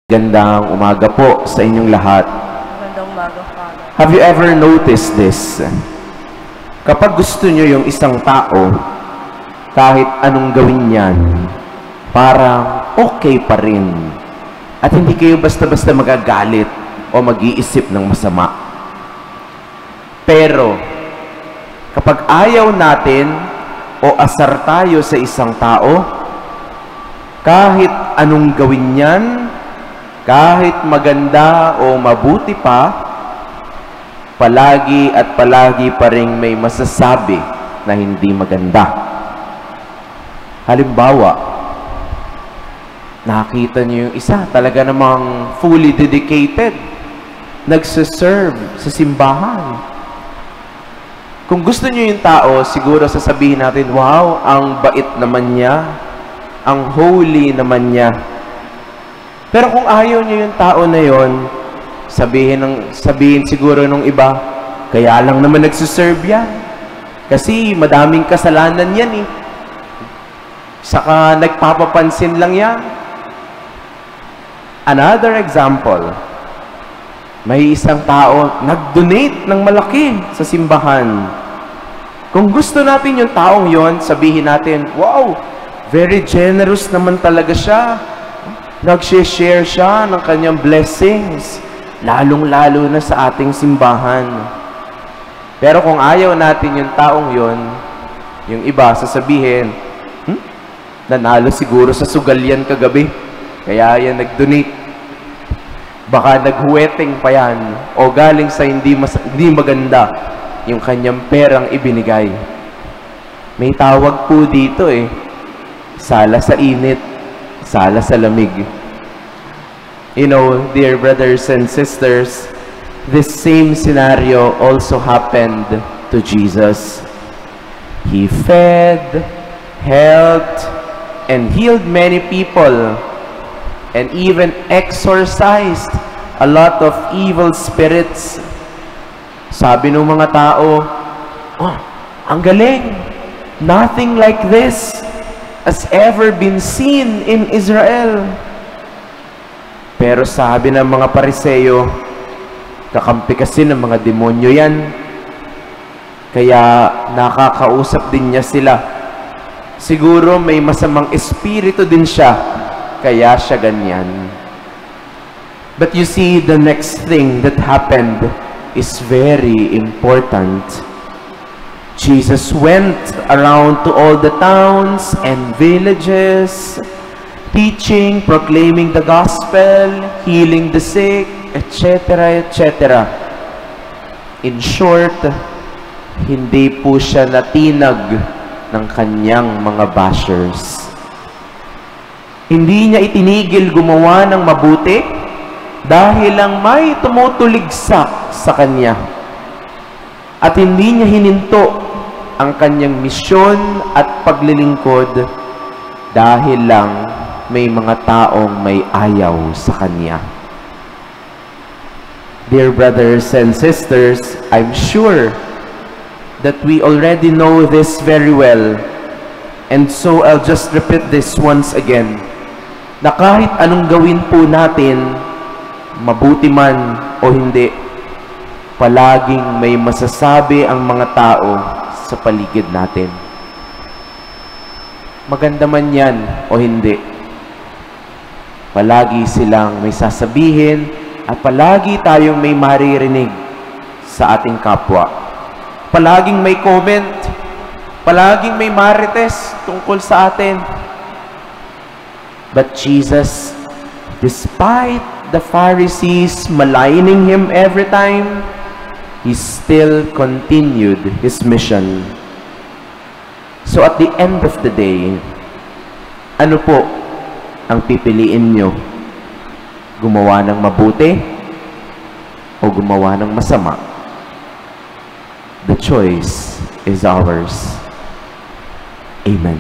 Gandang umaga po sa inyong lahat. Magandang umaga, Father. Have you ever noticed this? Kapag gusto nyo yung isang tao, kahit anong gawin yan, parang okay pa rin. At hindi kayo basta-basta magagalit o mag-iisip ng masama. Pero, kapag ayaw natin o asar tayo sa isang tao, kahit anong gawin yan, kahit maganda o mabuti pa, palagi at palagi pa rin may masasabi na hindi maganda. Halimbawa, nakita niyo yung isa, talaga namang fully dedicated, nagsiserve sa simbahan. Kung gusto niyo yung tao, siguro sasabihin natin, wow, ang bait naman niya, ang holy naman niya. Pero kung ayaw niyo yung tao na yon, sabihin siguro nung iba, kaya lang naman nagsiserve yan. Kasi madaming kasalanan yan eh. Saka nagpapapansin lang yan. Another example, may isang tao nag-donate ng malaki sa simbahan. Kung gusto natin yung taong yon, sabihin natin, wow, very generous naman talaga siya. Nag-share siya ng kanyang blessings, lalong-lalo na sa ating simbahan. Pero kung ayaw natin yung taong yon, yung iba sasabihin, nanalo siguro sa sugal yan kagabi, kaya yan nag-donate. Baka nag-wedding pa yan, o galing sa hindi maganda yung kanyang perang ibinigay. May tawag po dito eh, sala sa init, sala sa lamig. You know, dear brothers and sisters, this same scenario also happened to Jesus. He fed, helped, and healed many people, and even exorcised a lot of evil spirits. Sabi ng mga tao, oh, ang galing! Nothing like this has ever been seen in Israel. Pero sabi ng mga Pariseo, kakampi kasi ng mga demonyo yan. Kaya nakakausap din niya sila. Siguro may masamang espiritu din siya, kaya siya ganyan. But you see, the next thing that happened is very important. Jesus went around to all the towns and villages, teaching, proclaiming the gospel, healing the sick, etc., etc. In short, hindi po siya natinag ng kanyang mga bashers. Hindi niya itinigil gumawa ng mabuti dahil lang may tumutuligsa sa kanya. At hindi niya hininto ang kanyang misyon at paglilingkod dahil lang may mga taong may ayaw sa kanya. Dear brothers and sisters, I'm sure that we already know this very well, and so I'll just repeat this once again, na kahit anong gawin po natin, mabuti man o hindi, palaging may masasabi ang mga tao sa paligid natin. Maganda man yan o hindi, palagi silang may sasabihin at palagi tayong may maririnig sa ating kapwa. Palaging may comment, palaging may marites tungkol sa atin. But Jesus, despite the Pharisees maligning Him every time, He still continued His mission. So at the end of the day, ano po ang pipiliin nyo? Gumawa ng mabuti o gumawa ng masama? The choice is ours. Amen.